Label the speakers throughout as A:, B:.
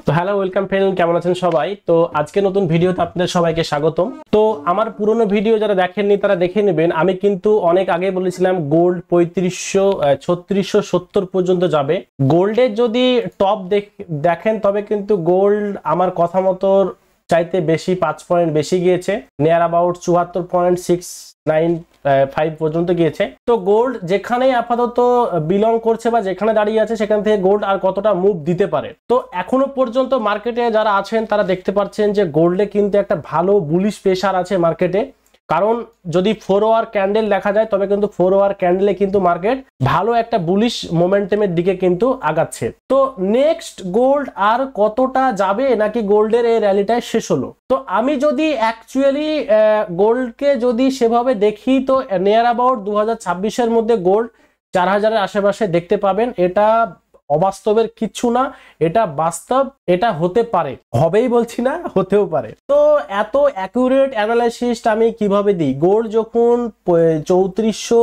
A: তো hello welcome friend, কেমন আছেন সবাই? তো আজকে নতুন ভিডিওতে আপনাদের সবাইকে স্বাগতম। তো আমার পুরনো ভিডিও যারা দেখেননি তারা দেখে নেবেন। আমি কিন্তু অনেক আগে বলেছিলাম গোল্ড 3670 পর্যন্ত যাবে। গোল্ডের যদি টপ দেখেন তবে কিন্তু গোল্ড আমার কথা মতো চাইতে বেশি 5 পয়েন্ট বেশি গিয়েছে, নিয়ার অ্যাবাউট 74.695 পর্যন্ত গিয়েছে। তো গোল্ড যেখানেই আপাতত বিলং করছে বা যেখানে দাঁড়িয়ে আছে সেখান থেকে গোল্ড আর কতটা মুভ দিতে পারে। তো এখনো পর্যন্ত মার্কেটে যারা আছেন তারা দেখতে পাচ্ছেন যে গোল্ডে কিন্তু একটা ভালো বুলিশ প্রেসার আছে মার্কেটে। কারণ যদি 4 আওয়ার ক্যান্ডেল দেখা যায় তবে কিন্তু 4 আওয়ার ক্যান্ডেলে কিন্তু মার্কেট ভালো একটা বুলিশ মোমেন্টামের দিকে কিন্তু আগাচ্ছে। তো নেক্সট গোল্ড আর কতটা যাবে, নাকি গোল্ডের এই র্যালিটাই শেষ হলো? তো আমি যদি অ্যাকচুয়ালি গোল্ডকে যদি সেভাবে দেখি তো নিয়ার অ্যাবাউট 2026-এর মধ্যে গোল্ড 4000-এর আশেপাশে দেখতে পাবেন। এটা অবাস্তবের কিচ্ছু না, এটা বাস্তব, এটা হতে পারে, হবেই বলছি না, হতেও পারে। তো এত অ্যাকুরেট অ্যানালাইসিস আমি কিভাবে দিই? গোল্ড যখন 3400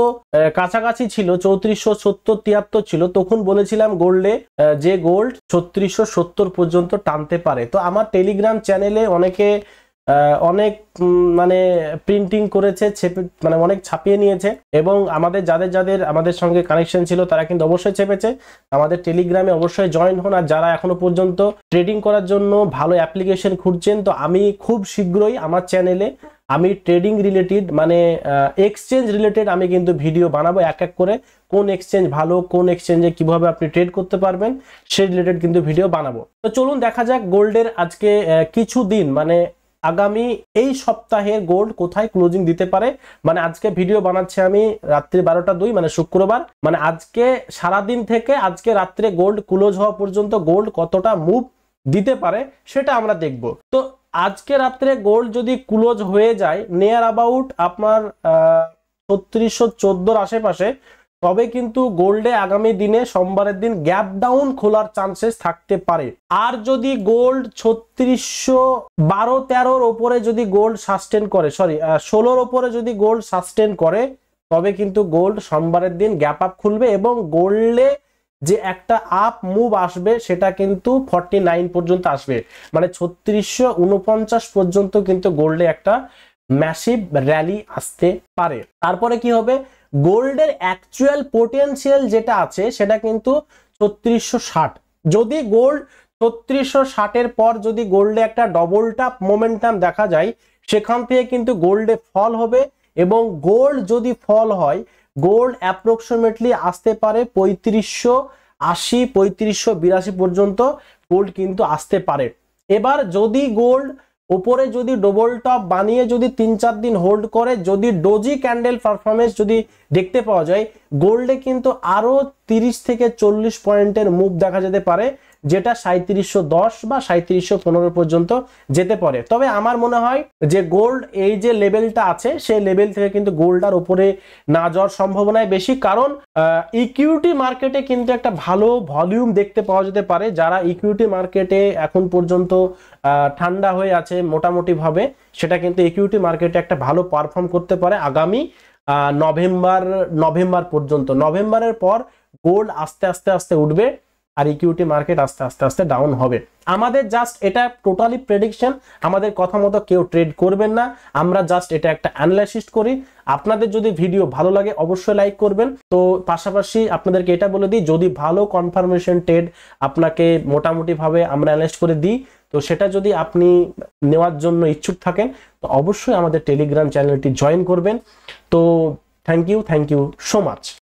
A: কাছাকাছি ছিল, 3470-73 ছিল, তখন বলেছিলাম গোল্ডে যে গোল্ড 3670 পর্যন্ত টানতে পারে। তো আমার টেলিগ্রাম চ্যানেলে অনেকে অনেক মানে প্রিন্টিং করেছে, মানে অনেক ছাপিয়ে নিয়েছে, এবং আমাদের যাদের আমাদের সঙ্গে কানেকশন ছিল তারা কিন্তু অবশ্যই চেপেছে। আমাদের টেলিগ্রামে অবশ্যই জয়েন হন। আর যারা এখনো পর্যন্ত ট্রেডিং করার জন্য ভালো অ্যাপ্লিকেশন খুঁজছেন, তো আমি খুব শীঘ্রই আমার চ্যানেলে আমি ট্রেডিং রিলেটেড মানে এক্সচেঞ্জ রিলেটেড আমি কিন্তু ভিডিও বানাবো এক এক করে। কোন এক্সচেঞ্জ ভালো, কোন এক্সচেঞ্জে কিভাবে আপনি ট্রেড করতে পারবেন সেই রিলেটেড কিন্তু ভিডিও বানাবো। তো চলুন দেখা যাক গোল্ডের আজকে কিছু দিন মানে আগামী এই সপ্তাহের গোল্ড কোথায় ক্লোজিং দিতে পারে। মানে আজকে ভিডিও বানাচ্ছি আমি রাত্রি 12টা 2 মানে শুক্রবার, মানে আজকে সারাদিন থেকে আজকে রাত্রে গোল্ড ক্লোজ হওয়া পর্যন্ত গোল্ড কতটা মুভ দিতে পারে সেটা আমরা দেখব। তো আজকে রাত্রে গোল্ড যদি ক্লোজ হয়ে যায় নিয়ার অ্যাবাউট আপনার 3614-র আশেপাশে, তবে কিন্তু গোল্ডে আগামী দিনে সোমবারের দিন গ্যাপ ডাউন খোলার চান্সেস থাকতে পারে। আর যদি গোল্ড 3612-13-র ওপরে যদি গোল্ড সাস্টেন করে, 16-র ওপরে যদি গোল্ড সাস্টেন করে, তবে কিন্তু গোল্ড সোমবারের দিন গ্যাপ আপ খুলবে এবং গোল্ডে যে একটা আপ মুভ আসবে সেটা কিন্তু 49 পর্যন্ত আসবে, মানে 3649 পর্যন্ত কিন্তু গোল্ডে একটা ম্যাসিভ র্যালি আসতে পারে। তারপরে কি হবে? গোল্ডের অ্যাকচুয়াল পোটেনশিয়াল যেটা আছে সেটা কিন্তু 3660। যদি গোল্ড 3660-এর পর যদি গোল্ডে একটা ডবল টপ মোমেন্টাম দেখা যায়, সেখান থেকে কিন্তু গোল্ডে ফল হবে, এবং গোল্ড যদি ফল হয় গোল্ড অ্যাপ্রক্সিমেটলি আসতে পারে 3580 3582 পর্যন্ত গোল্ড কিন্তু আসতে পারে। এবার যদি গোল্ড উপরে যদি ডবল টপ বানিয়ে যদি 3-4 দিন হোল্ড করে, যদি ডোজি ক্যান্ডেল পারফরমেন্স যদি দেখতে পাওয়া যায়, গোল্ডে কিন্তু আরো 30 থেকে 40 পয়েন্টের মুভ দেখা যেতে পারে, যেটা 3710 বা 3715 পর্যন্ত যেতে পারে। তবে আমার মনে হয় যে গোল্ড এই যে লেভেলটা আছে সেই লেভেল থেকে কিন্তু গোল্ড আর উপরে না যাওয়ার সম্ভাবনাই বেশি। কারণ ইকুইটি মার্কেটে কিন্তু একটা ভালো ভলিউম দেখতে পাওয়া যেতে পারে। যারা ইকুইটি মার্কেটে এখন পর্যন্ত ঠান্ডা হয়ে আছে মোটামুটি ভাবে, সেটা কিন্তু ইকুইটি মার্কেটে একটা ভালো পারফর্ম করতে পারে আগামী নভেম্বর পর্যন্ত। নভেম্বরের পর গোল্ড আস্তে আস্তে উঠবে আর ইকুইটি মার্কেট আস্তে আস্তে ডাউন হবে। আমাদের জাস্ট এটা টোটালি প্রেডিকশন, আমাদের কথা মতো কেউ ট্রেড করবেন না, আমরা জাস্ট এটা একটা অ্যানালাইসিস করি। আপনাদের যদি ভিডিও ভালো লাগে অবশ্যই লাইক করবেন। তো পাশাপাশি আপনাদেরকে এটা বলে দিই, যদি ভালো কনফার্মেশন ট্রেড আপনাকে মোটামুটি ভাবে আমরা অ্যানালাইজ করে দিই, তো সেটা যদি আপনি নেওয়ার জন্য ইচ্ছুক থাকেন তো অবশ্যই আমাদের টেলিগ্রাম চ্যানেলটি জয়েন করবেন। তো থ্যাংক ইউ সো মাচ।